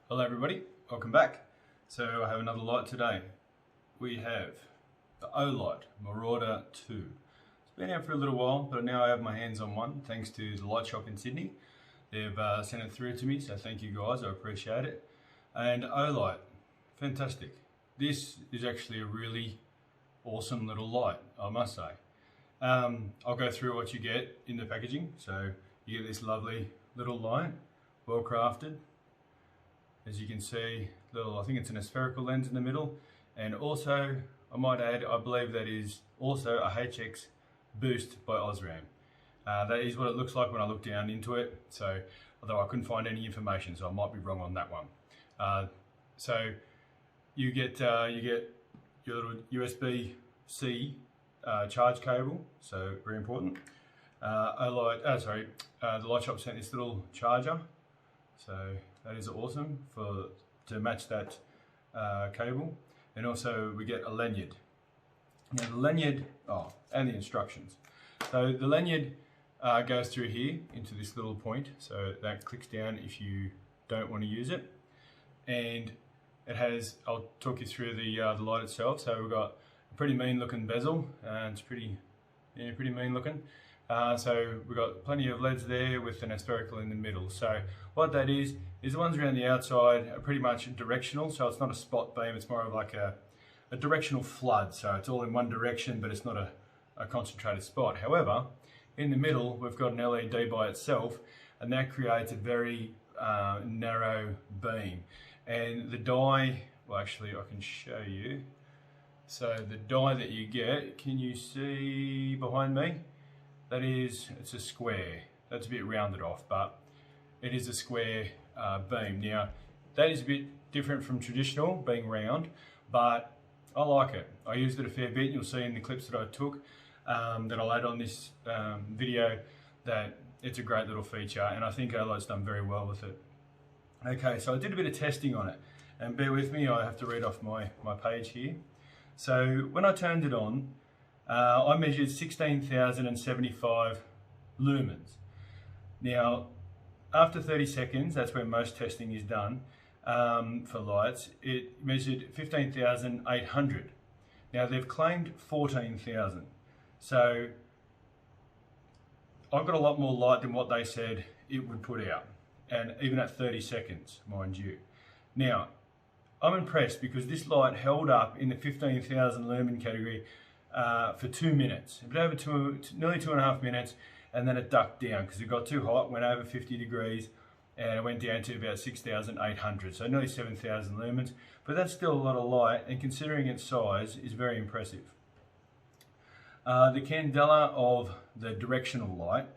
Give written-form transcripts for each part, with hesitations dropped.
Hello everybody, welcome back. So I have another light today. We have the Olight Marauder 2. It's been out for a little while, but now I have my hands on one thanks to the light shop in Sydney. They've sent it through to me, so thank you guys, I appreciate it. And Olight, fantastic. This is actually a really awesome little light, I must say. I'll go through what you get in the packaging. So you get this lovely little light, well crafted. As you can see, I think it's an spherical lens in the middle, and also, I might add, I believe that is also a HX boost by Osram. That is what it looks like when I look down into it, so although I couldn't find any information, so I might be wrong on that one. So you get your little USB-C charge cable, so very important. The light shop sent this little charger, so that is awesome to match that cable. And also we get a lanyard. Now the lanyard, and the instructions. So the lanyard goes through here into this little point, so that clicks down if you don't want to use it. And it has, I'll talk you through the light itself. So we've got a pretty mean looking bezel, and it's pretty mean looking. So we've got plenty of LEDs there with an spherical in the middle. So what that is the ones around the outside are pretty much directional, so it's not a spot beam, it's more of like a directional flood. So it's all in one direction, but it's not a concentrated spot. However, in the middle, we've got an LED by itself, and that creates a very narrow beam. And the dye, well actually I can show you. So the dye that you get, can you see behind me? It's a square. That's a bit rounded off, but it is a square beam. Now, that is a bit different from traditional, being round, but I like it. I used it a fair bit. You'll see in the clips that I took, that I'll add on this video, that it's a great little feature, and I think Olight's done very well with it. Okay, so I did a bit of testing on it, and bear with me, I have to read off my page here. So when I turned it on, I measured 16,075 lumens. Now, after 30 seconds, that's where most testing is done for lights, it measured 15,800. Now, they've claimed 14,000. So, I've got a lot more light than what they said it would put out, and even at 30 seconds, mind you. Now, I'm impressed because this light held up in the 15,000 lumen category for 2 minutes, a bit over nearly 2.5 minutes, and then it ducked down because it got too hot, went over 50 degrees, and it went down to about 6,800, so nearly 7,000 lumens, but that's still a lot of light, and considering its size, is very impressive. The candela of the directional light,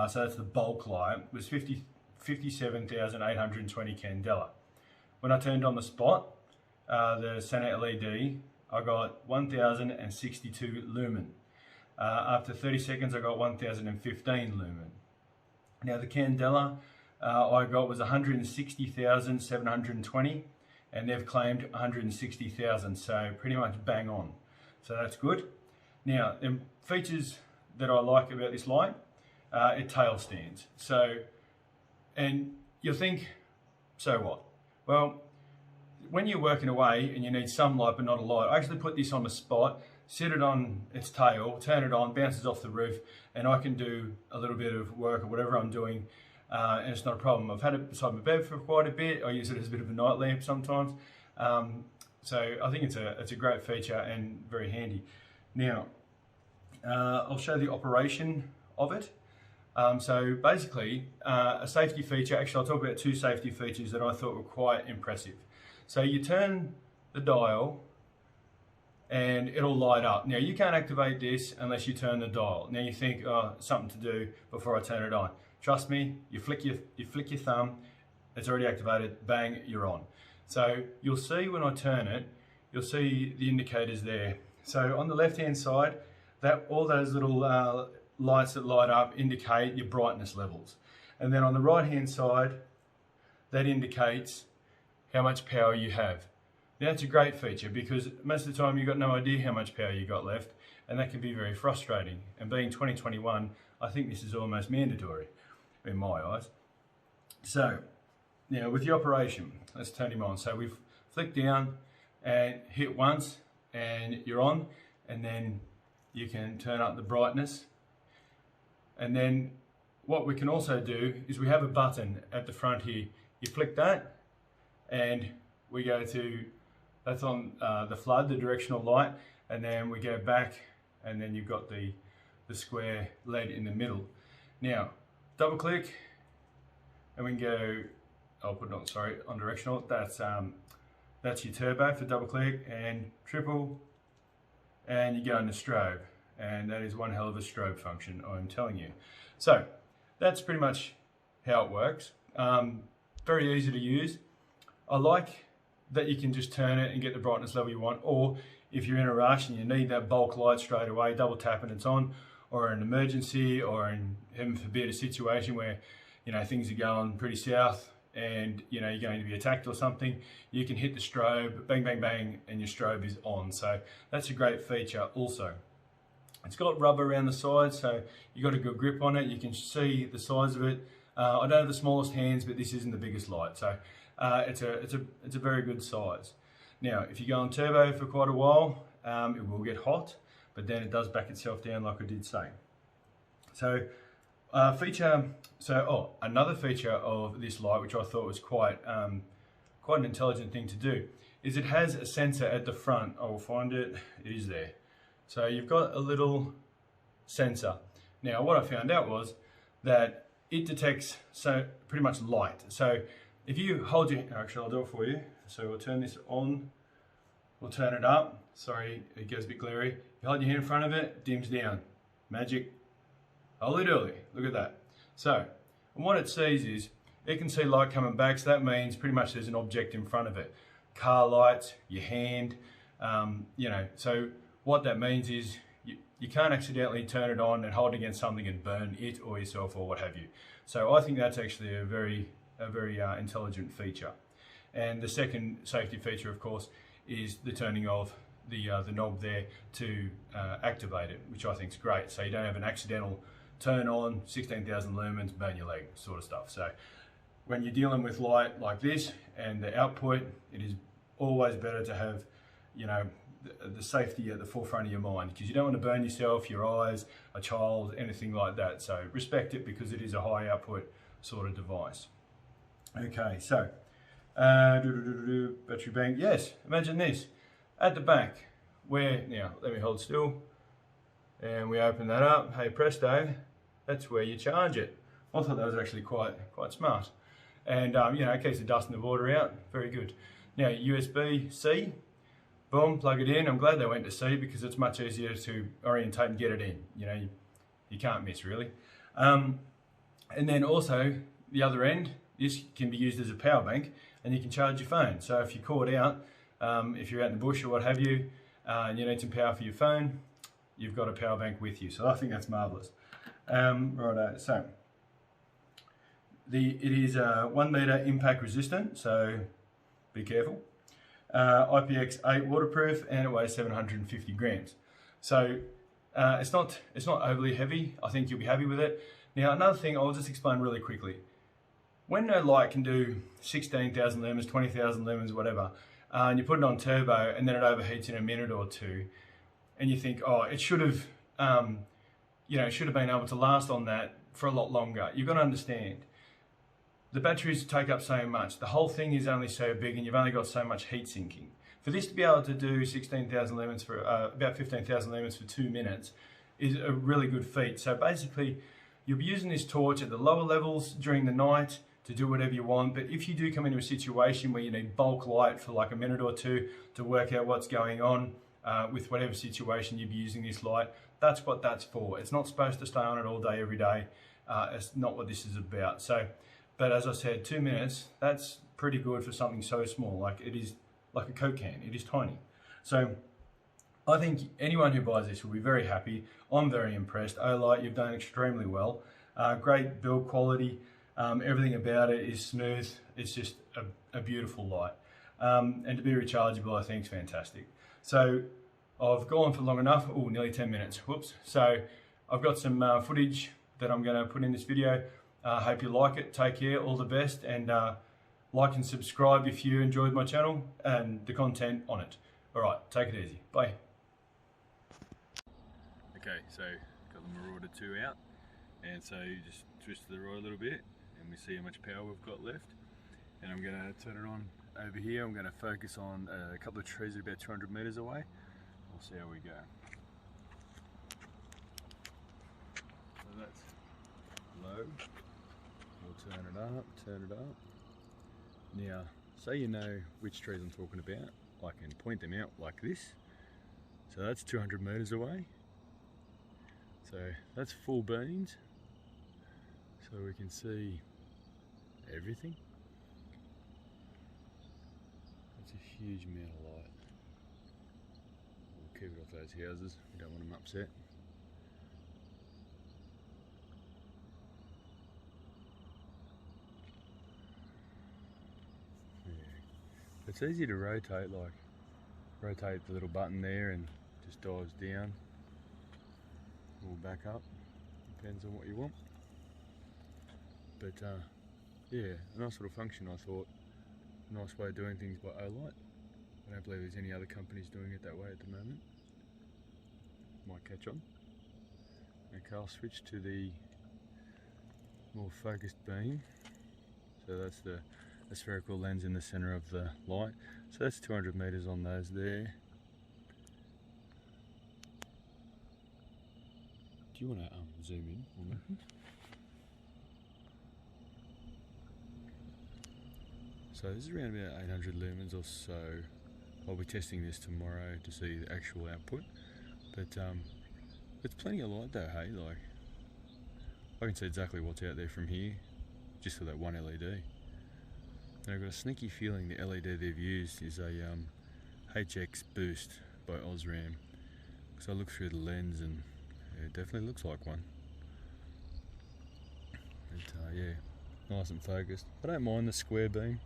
so that's the bulk light, was 57,820 candela. When I turned on the spot, the center LED, I got 1,062 lumen. After 30 seconds, I got 1,015 lumen. Now the candela I got was 160,720, and they've claimed 160,000, so pretty much bang on. So that's good. Now, the features that I like about this light, it tail stands. So, and you'll think, so what? Well, when you're working away and you need some light but not a light, I actually put this on the spot, set it on its tail, turn it on, bounces off the roof, and I can do a little bit of work or whatever I'm doing, and it's not a problem. I've had it beside my bed for quite a bit. I use it as a bit of a night lamp sometimes. So I think it's a great feature and very handy. Now, I'll show the operation of it. So basically, a safety feature, actually I'll talk about two safety features that I thought were quite impressive. So you turn the dial and it'll light up. Now you can't activate this unless you turn the dial. Now you think, oh, something to do before I turn it on. Trust me, you flick your thumb, it's already activated, bang, you're on. So you'll see when I turn it, you'll see the indicators there. So on the left hand side, all those little lights that light up indicate your brightness levels. And then on the right hand side, that indicates how much power you have. Now that's a great feature because most of the time you've got no idea how much power you got left, and that can be very frustrating. And being 2021, I think this is almost mandatory in my eyes. So Now with the operation, let's turn him on. So we've flicked down and hit once and you're on, and then you can turn up the brightness. And then what we can also do is we have a button at the front here. You flick that and we go to, that's on the flood, the directional light, and then we go back and then you've got the square LED in the middle. Now, double click and we can go, I'll put it on, sorry, on directional. That's your turbo for double click, and triple, and you go into strobe. And that is one hell of a strobe function, I'm telling you. So that's pretty much how it works. Very easy to use. I like that you can just turn it and get the brightness level you want, or if you're in a rush and you need that bulk light straight away, double tap and it's on, or an emergency, or in, heaven forbid, a situation where, you know, things are going pretty south and, you know, you're going to be attacked or something, you can hit the strobe, bang, bang, bang, and your strobe is on. So that's a great feature also. It's got rubber around the sides, so you got a good grip on it. You can see the size of it. I don't have the smallest hands, but this isn't the biggest light, so it's a very good size. Now, if you go on turbo for quite a while, it will get hot, but then it does back itself down, like I did say. So, another feature of this light, which I thought was quite an intelligent thing to do, is it has a sensor at the front. I will find it. It is there. So you've got a little sensor. Now what I found out was that it detects pretty much light. So if you hold your, actually I'll do it for you. So we'll turn this on, we'll turn it up. Sorry, it goes a bit glary. You hold your hand in front of it, dims down. Magic. Hold it early, look at that. So, and what it sees is, it can see light coming back, so that means pretty much there's an object in front of it. Car lights, your hand, you know, so what that means is you can't accidentally turn it on and hold it against something and burn it or yourself or what have you. So I think that's actually a very intelligent feature. And the second safety feature, of course, is the turning of the knob there to activate it, which I think is great. So you don't have an accidental turn on, 16,000 lumens, burn your leg sort of stuff. So when you're dealing with light like this and the output, it is always better to have, you know, the safety at the forefront of your mind, because you don't want to burn yourself, your eyes, a child, anything like that. So respect it, because it is a high output sort of device. Okay, so battery bank. Yes, imagine this at the back, where, now let me hold still, and we open that up. Hey presto, that's where you charge it. I thought that was actually quite smart, and you know, it keeps the dust and the water out. Very good. Now USB-C. Boom, plug it in. I'm glad they went to C, because it's much easier to orientate and get it in. You know, you can't miss really. And then also the other end, this can be used as a power bank, and you can charge your phone. So if you're caught out, if you're out in the bush or what have you, and you need some power for your phone, you've got a power bank with you. So I think that's marvellous. Right, so it is 1 metre impact resistant, so be careful. IPX8 waterproof, and it weighs 750 grams. So it's not overly heavy. I think you'll be happy with it. Now another thing, I'll just explain really quickly. When no light can do 16,000 lumens, 20,000 lumens, whatever, and you put it on turbo and then it overheats in a minute or two, and you think, oh, it should have, you know, should have been able to last on that for a lot longer. You've got to understand, the batteries take up so much. The whole thing is only so big, and you've only got so much heat sinking. For this to be able to do 16,000 lumens for about 15,000 lumens for 2 minutes is a really good feat. So basically, you'll be using this torch at the lower levels during the night to do whatever you want. But if you do come into a situation where you need bulk light for like a minute or two to work out what's going on with whatever situation you'll be using this light, that's what that's for. It's not supposed to stay on it all day, every day. It's not what this is about. So. But as I said, 2 minutes, that's pretty good for something so small. Like, it is like a Coke can, it is tiny. So I think anyone who buys this will be very happy. I'm very impressed. Olight, you've done extremely well. Great build quality, everything about it is smooth. It's just a beautiful light. And to be rechargeable, I think is fantastic. So I've gone for long enough, nearly 10 minutes, whoops. So I've got some footage that I'm gonna put in this video. Hope you like it. Take care, all the best, and Like and subscribe if you enjoyed my channel and the content on it. Alright, take it easy. Bye. Okay, so got the Marauder 2 out, and so you just twist to the right a little bit and we see how much power we've got left. And I'm going to turn it on over here. I'm going to focus on a couple of trees that are about 200 metres away. We'll see how we go. So that's low. We'll turn it up, turn it up. Now, so you know which trees I'm talking about, I can point them out like this. So that's 200 metres away. So that's full beams. So we can see everything. That's a huge amount of light. We'll keep it off those houses, we don't want them upset. It's easy to rotate, like rotate the little button there and just dives down or back up, depends on what you want. But yeah, a nice little function, I thought. Nice way of doing things by Olight. I don't believe there's any other companies doing it that way at the moment. Might catch on. Okay, I'll switch to the more focused beam. So that's the spherical lens in the centre of the light. So that's 200 metres on those there. Do you want to zoom in on that? So this is around about 800 lumens or so. I'll be testing this tomorrow to see the actual output. But it's plenty of light though, hey? Like, I can see exactly what's out there from here, just for that one LED. And I've got a sneaky feeling the LED they've used is a HX Boost by Osram. Because I looked through the lens and it definitely looks like one. But yeah, nice and focused. I don't mind the square beam.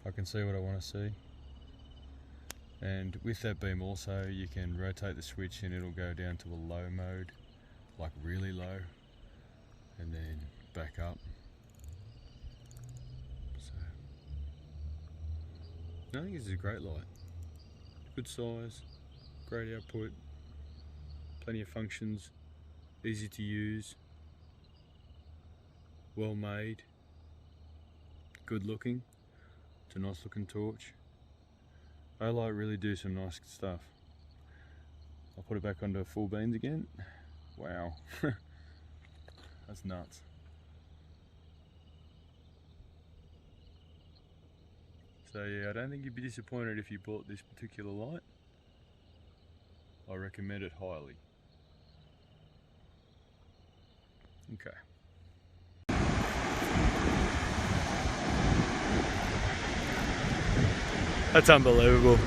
I can see what I want to see. And with that beam also, you can rotate the switch and it'll go down to a low mode, like really low, and then back up. I think this is a great light. Good size, great output, plenty of functions, easy to use, well made, good looking. It's a nice looking torch. Olight really do some nice stuff. I'll put it back onto full beams again. Wow, that's nuts. So yeah, I don't think you'd be disappointed if you bought this particular light. I recommend it highly. Okay. That's unbelievable.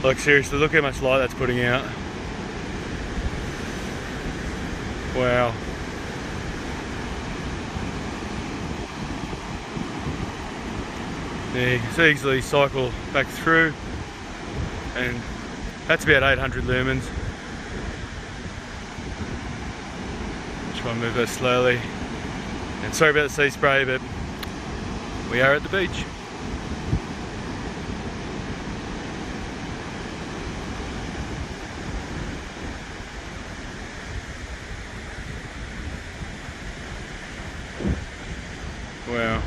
Like seriously, look how much light that's putting out. Wow. Yeah, you can easily cycle back through, and that's about 800 lumens. Try and move that slowly. And sorry about the sea spray, but we are at the beach. Wow.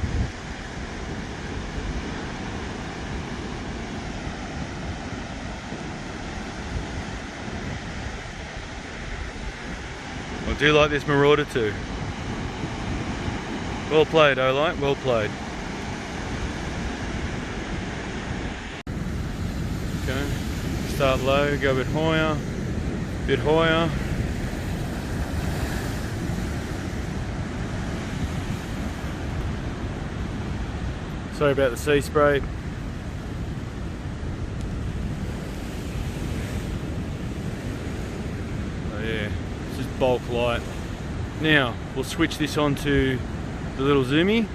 I do like this Marauder too. Well played, Olight, well played. Okay, start low, go a bit higher, bit higher. Sorry about the sea spray. Oh yeah, it's just bulk light. Now, we'll switch this on to the little zoomy.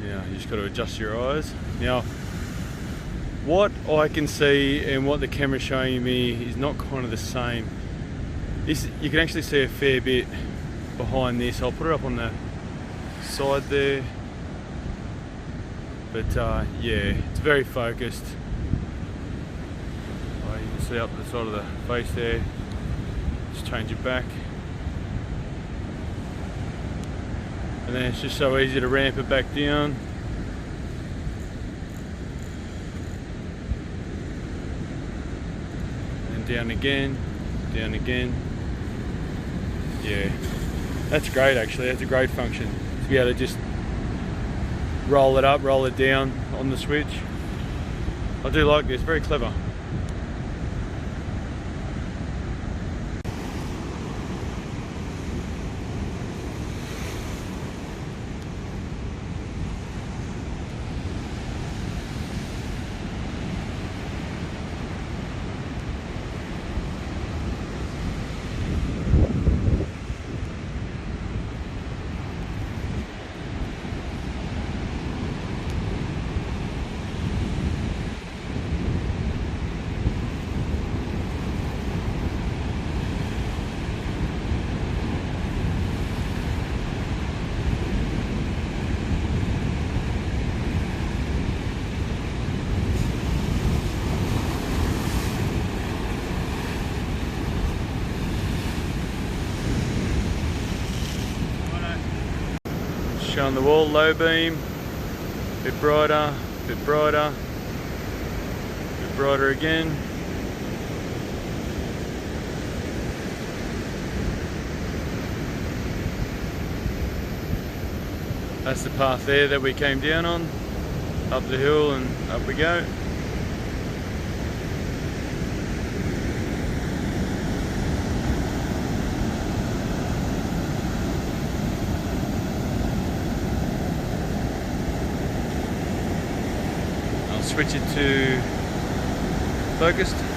Now, you just got to adjust your eyes. Now, what I can see and what the camera's showing me is not kind of the same. This, you can actually see a fair bit behind this. I'll put it up on the side there. But yeah, it's very focused. You can see up the side of the face there. Just change it back. And then it's just so easy to ramp it back down. And down again, down again. Yeah, that's great actually, that's a great function. To be able to just roll it up, roll it down on the switch. I do like this, very clever. On the wall, low beam, bit brighter, bit brighter, bit brighter again. That's the path there that we came down on, up the hill and up we go. Switch it to focused.